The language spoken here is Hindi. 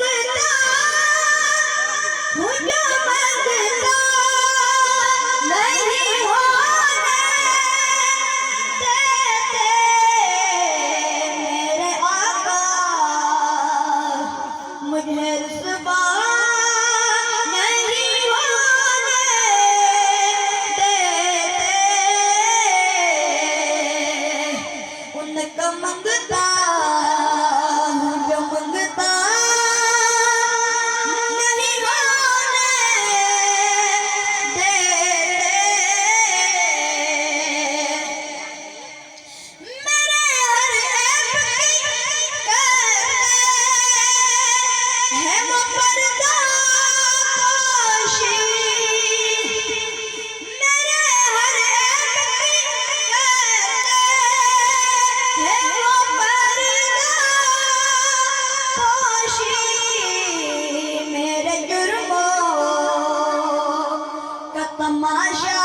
मंगता हूँ जो मंगता नहीं होने देते मेरे आका मुझे रुसवा नहीं होने देते उनका मंगता हूँ जो मंगता नहीं होने देते मेरे हर ऐब की करते हैं वो पर्दापोशी मेरे हर ऐब की करते हैं वो पर्दापोशी मेरे जुर्मों का तमाशा